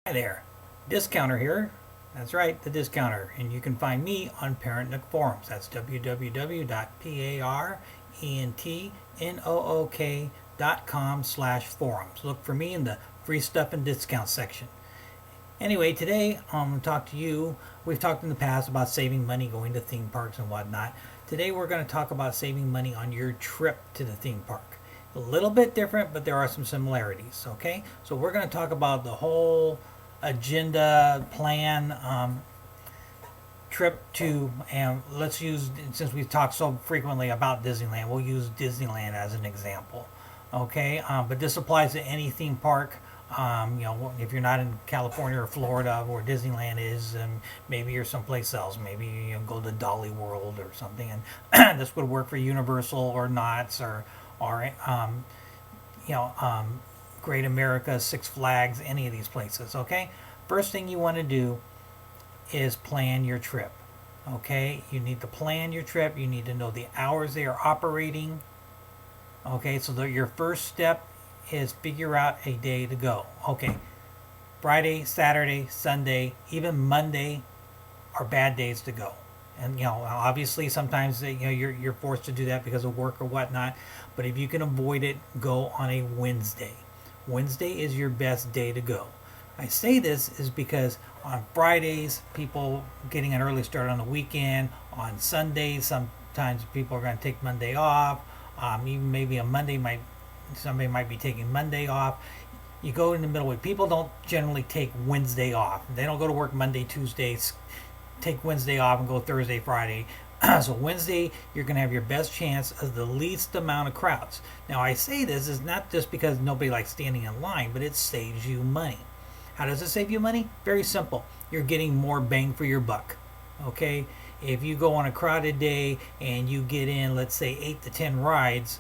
Hi there, Discounter here. That's right, the Discounter. And you can find me on Parent Nook Forums. That's www.parentnook.com/forums. Look for me in the free stuff and discount section. Anyway, today I'm going to talk to you. We've talked in the past about saving money going to theme parks and whatnot. Today we're going to talk about saving money on your trip to the theme park. A little bit different, but there are some similarities. Okay, so we're going to talk about the whole agenda plan trip to, and let's use, since we've talked so frequently about Disneyland, we'll use Disneyland as an example. Okay, but this applies to any theme park. If you're not in California or Florida where Disneyland is, and maybe you're someplace else, maybe you go to Dolly World or something, and this would work for Universal or Knott's or Great America, Six Flags, any of these places. Okay, first thing you want to do is plan your trip. Okay, you need to plan your trip. You need to know the hours they are operating. Okay, so your first step is figure out a day to go. Okay, Friday, Saturday, Sunday, even Monday are bad days to go. And obviously sometimes you're forced to do that because of work or whatnot. But if you can avoid it, go on a Wednesday. Wednesday is your best day to go. I say this is because on Fridays, people getting an early start on the weekend. On Sundays, sometimes people are going to take Monday off. Even maybe somebody might be taking Monday off. You go in the middle way. People don't generally take Wednesday off. They don't go to work Monday, Tuesday, take Wednesday off and go Thursday, Friday. So Wednesday, you're going to have your best chance of the least amount of crowds. Now, I say this is not just because nobody likes standing in line, but it saves you money. How does it save you money? Very simple. You're getting more bang for your buck. Okay? If you go on a crowded day and you get in, let's say, 8 to 10 rides,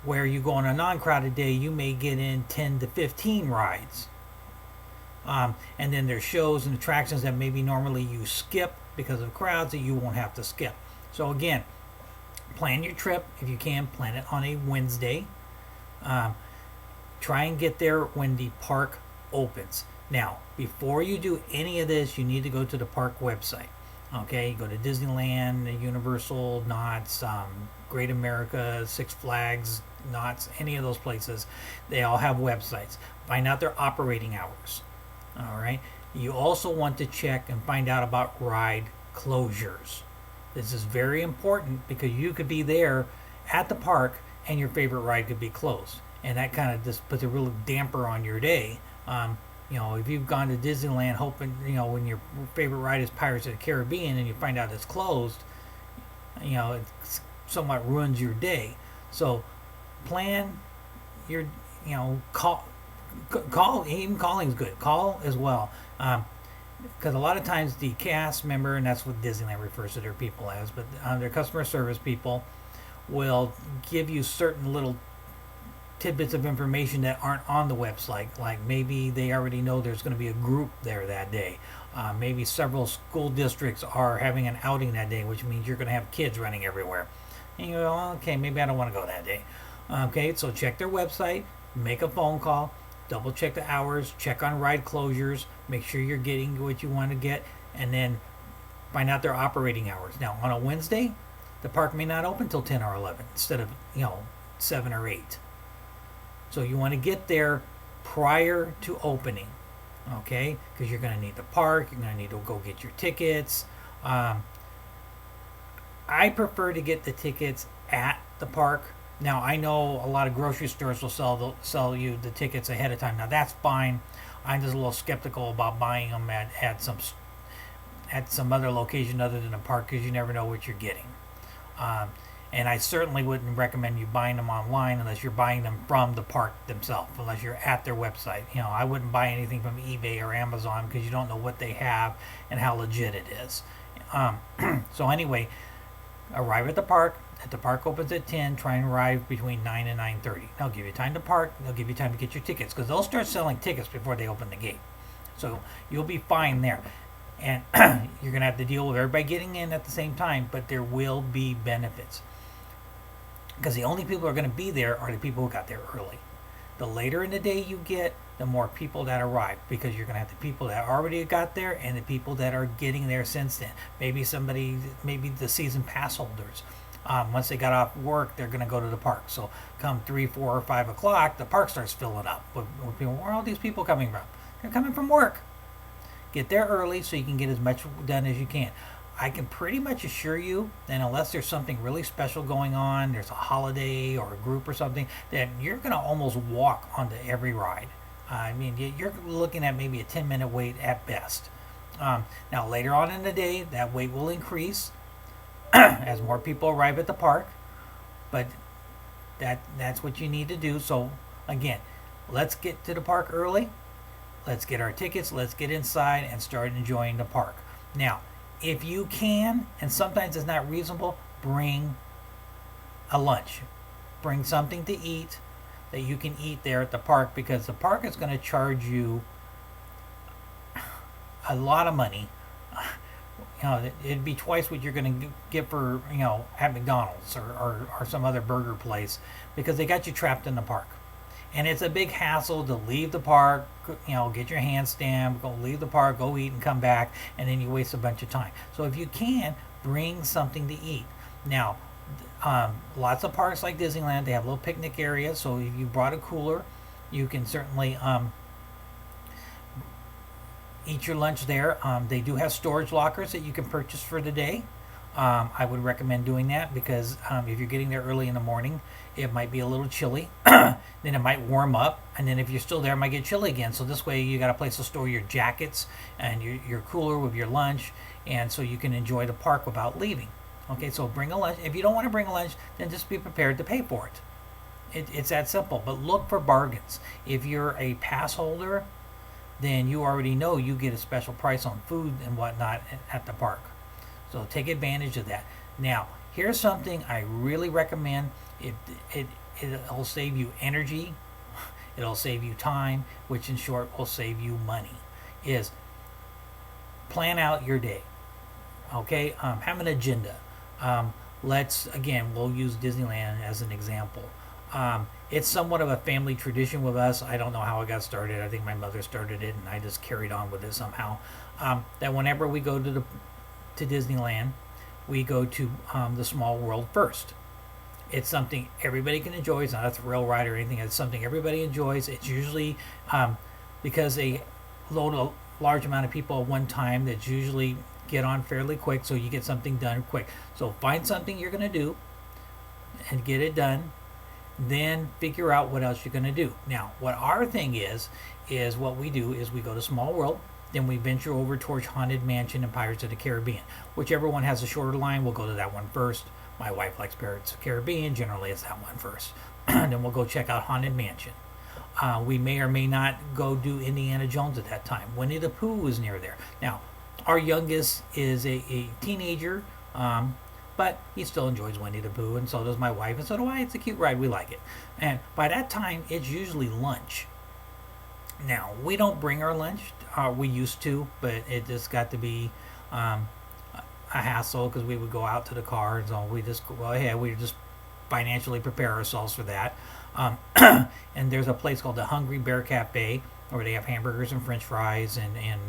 where you go on a non-crowded day, you may get in 10 to 15 rides. And then there's shows and attractions that maybe normally you skip because of crowds that you won't have to skip. So again, plan your trip. If you can, plan it on a Wednesday. Try and get there when the park opens. Now, before you do any of this, you need to go to the park website. Okay, go to Disneyland, Universal, Knott's, Great America, Six Flags, Knott's, any of those places. They all have websites. Find out their operating hours. All right. You also want to check and find out about ride closures. This is very important because you could be there at the park and your favorite ride could be closed, and that kind of just puts a real damper on your day. If you've gone to Disneyland hoping, when your favorite ride is Pirates of the Caribbean and you find out it's closed, it somewhat ruins your day. So plan your, call, even calling is good. Call as well. Because a lot of times the cast member, and that's what Disneyland refers to their people as, but their customer service people will give you certain little tidbits of information that aren't on the website. Like maybe they already know there's going to be a group there that day. Maybe several school districts are having an outing that day, which means you're going to have kids running everywhere. And you go, okay, maybe I don't want to go that day. Okay, so check their website, make a phone call, double check the hours, check on ride closures, make sure you're getting what you want to get, and then find out their operating hours. Now, on a Wednesday, the park may not open till 10 or 11 instead of, 7 or 8. So you want to get there prior to opening, okay? Because you're going to need the park, you're going to need to go get your tickets. I prefer to get the tickets at the park. Now, I know a lot of grocery stores will sell you the tickets ahead of time. Now, that's fine. I'm just a little skeptical about buying them at some other location other than a park because you never know what you're getting. And I certainly wouldn't recommend you buying them online unless you're buying them from the park themselves, unless you're at their website. I wouldn't buy anything from eBay or Amazon because you don't know what they have and how legit it is. So anyway, arrive at the park. If the park opens at 10, try and arrive between 9 and 9:30. They'll give you time to park. They'll give you time to get your tickets because they'll start selling tickets before they open the gate. So you'll be fine there. And you're going to have to deal with everybody getting in at the same time, but there will be benefits. Because the only people who are going to be there are the people who got there early. The later in the day you get, the more people that arrive, because you're going to have the people that already got there and the people that are getting there since then. Maybe the season pass holders. Once they got off work, they're going to go to the park. So come 3, 4, or 5 o'clock, the park starts filling up. With people. Where are all these people coming from? They're coming from work. Get there early so you can get as much done as you can. I can pretty much assure you that unless there's something really special going on, there's a holiday or a group or something, that you're going to almost walk onto every ride. I mean, you're looking at maybe a 10-minute wait at best. Now, later on in the day, that wait will increase as more people arrive at the park, but that's what you need to do. So, again, let's get to the park early. Let's get our tickets. Let's get inside and start enjoying the park. Now, if you can, and sometimes it's not reasonable, bring a lunch. Bring something to eat that you can eat there at the park, because the park is going to charge you a lot of money. It'd be twice what you're going to get for, at McDonald's or some other burger place, because they got you trapped in the park. And it's a big hassle to leave the park, get your hand stamped, go leave the park, go eat and come back, and then you waste a bunch of time. So if you can, bring something to eat. Now, lots of parks like Disneyland, they have little picnic areas, so if you brought a cooler, you can certainly eat your lunch there. They do have storage lockers that you can purchase for the day. I would recommend doing that, because if you're getting there early in the morning, it might be a little chilly. Then it might warm up, and then if you're still there, it might get chilly again. So this way you got a place to store your jackets and your cooler with your lunch, and so you can enjoy the park without leaving. Okay, so bring a lunch. If you don't want to bring a lunch, then just be prepared to pay for it. It's that simple. But look for bargains. If you're a pass holder, then you already know you get a special price on food and whatnot at the park. So take advantage of that. Now, here's something I really recommend. It'll save you energy. It'll save you time, which in short will save you money. Is plan out your day. Okay, have an agenda. We'll use Disneyland as an example. It's somewhat of a family tradition with us. I don't know how it got started. I think my mother started it, and I just carried on with it somehow. That whenever we go to Disneyland, we go to the Small World first. It's something everybody can enjoy. It's not a thrill ride or anything. It's something everybody enjoys. It's usually because they load a large amount of people at one time. That's usually get on fairly quick, so you get something done quick. So find something you're going to do and get it done. Then figure out what else you're going to do. Now, what our thing is what we do is we go to Small World, then we venture over towards Haunted Mansion and Pirates of the Caribbean. Whichever one has a shorter line, we'll go to that one first. My wife likes Pirates of the Caribbean. Generally, it's that one first. Then we'll go check out Haunted Mansion. We may or may not go do Indiana Jones at that time. Winnie the Pooh is near there. Now, our youngest is a teenager, but he still enjoys Winnie the Pooh, and so does my wife, and so do I. It's a cute ride. We like it. And by that time, it's usually lunch. Now, we don't bring our lunch. We used to, but it just got to be a hassle, because we would go out to the car, and so we just financially prepare ourselves for that. And there's a place called the Hungry Bear Cafe, where they have hamburgers and French fries and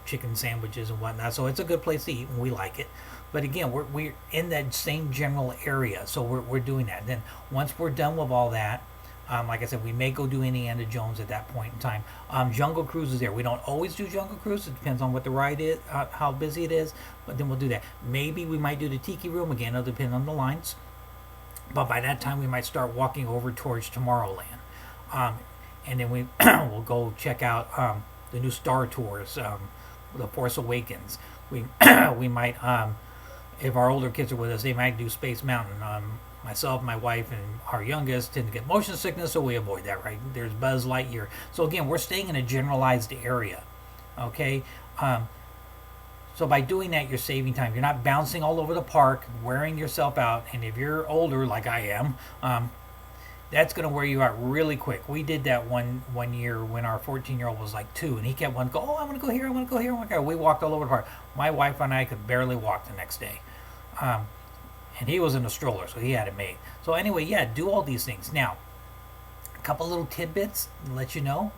chicken sandwiches and whatnot. So it's a good place to eat, and we like it. But again, we're in that same general area, so we're doing that. Then once we're done with all that, like I said, we may go do Indiana Jones at that point in time. Jungle Cruise is there. We don't always do Jungle Cruise. It depends on what the ride is, how busy it is. But then we'll do that. Maybe we might do the Tiki Room again. It'll depend on the lines. But by that time, we might start walking over towards Tomorrowland. And then we'll go check out the new Star Tours, The Force Awakens. We might, if our older kids are with us, they might do Space Mountain. Myself, my wife, and our youngest tend to get motion sickness, so we avoid that, right? There's Buzz Lightyear. So again, we're staying in a generalized area, okay? So by doing that, you're saving time. You're not bouncing all over the park, wearing yourself out. And if you're older, like I am, that's going to wear you out really quick. We did that one year when our 14-year-old was like 2, and he kept wanting to go, I want to go here, I want to go here, I want to go. We walked all over the park. My wife and I could barely walk the next day. And he was in a stroller, so he had it made. So anyway, yeah, do all these things. Now, couple little tidbits to let you know.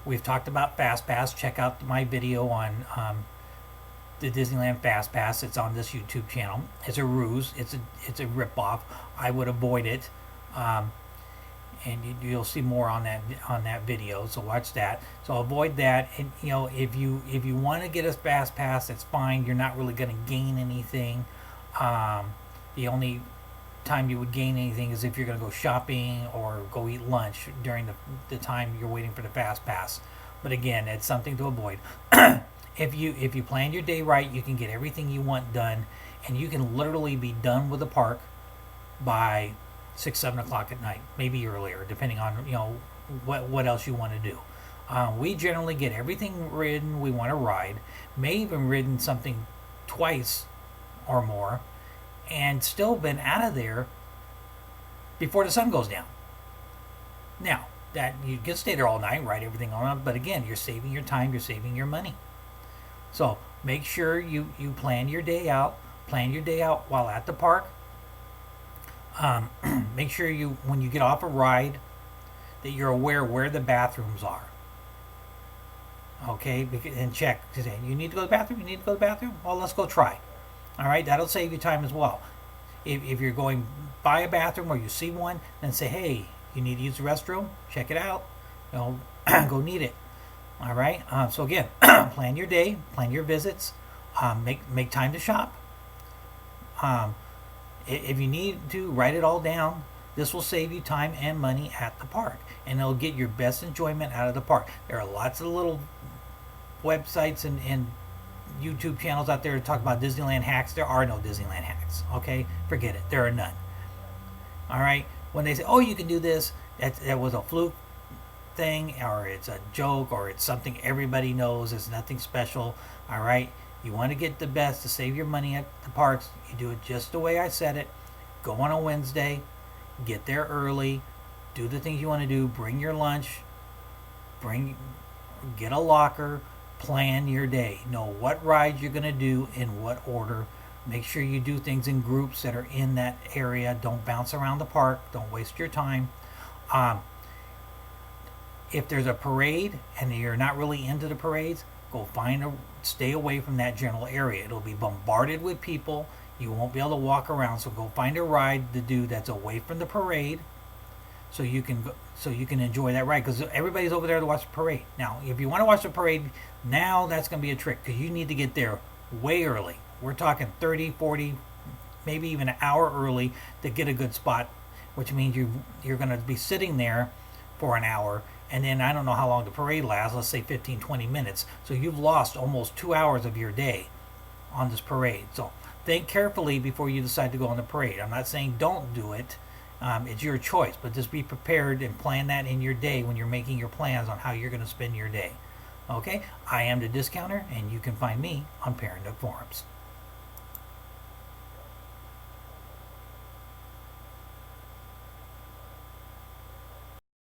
We've talked about Fast Pass. Check out my video on the Disneyland Fast Pass. It's on this YouTube channel. It's a ruse. It's a ripoff. I would avoid it. And you'll see more on that video. So watch that. So avoid that. And if you want to get a Fast Pass, it's fine. You're not really going to gain anything. The only time you would gain anything is if you're going to go shopping or go eat lunch during the time you're waiting for the Fast Pass. But again, it's something to avoid. If you plan your day right, you can get everything you want done, and you can literally be done with the park by 6-7 o'clock at night, maybe earlier, depending on what else you want to do. We generally get everything ridden we want to ride, may even ridden something twice or more, and still been out of there before the sun goes down. Now, that you can stay there all night, ride everything on, but again, you're saving your time, you're saving your money. So make sure you plan your day out. Plan your day out while at the park. Make sure when you get off a ride, that you're aware where the bathrooms are. Okay, and check. You need to go to the bathroom? You need to go to the bathroom? Well, let's go try. All right, that'll save you time as well. If you're going by a bathroom or you see one, then say, hey, you need to use the restroom? Check it out. Go need it. All right. So again, plan your day, plan your visits, make time to shop. If you need to, write it all down. This will save you time and money at the park, and it'll get your best enjoyment out of the park. There are lots of little websites and YouTube channels out there to talk about Disneyland hacks. There are no Disneyland hacks. Okay, forget it. There are none. All right. When they say, "Oh, you can do this," that was a fluke thing, or it's a joke, or it's something everybody knows. It's nothing special. All right. You want to get the best to save your money at the parks. You do it just the way I said it. Go on a Wednesday. Get there early. Do the things you want to do. Bring your lunch. Get a locker. Plan your day. Know what rides you're going to do in what order. Make sure you do things in groups that are in that area. Don't bounce around the park. Don't waste your time. If there's a parade and you're not really into the parades, stay away from that general area. It'll be bombarded with people. You won't be able to walk around. So go find a ride to do that's away from the parade, so you can enjoy that ride, because everybody's over there to watch the parade. Now, if you want to watch the parade, now that's going to be a trick, because you need to get there way early. We're talking 30, 40, maybe even an hour early to get a good spot, which means you're going to be sitting there for an hour, and then I don't know how long the parade lasts, let's say 15, 20 minutes. So you've lost almost 2 hours of your day on this parade. So think carefully before you decide to go on the parade. I'm not saying don't do it. It's your choice, but just be prepared and plan that in your day when you're making your plans on how you're going to spend your day. Okay? I am the Discounter, and you can find me on Parent Nook Forums.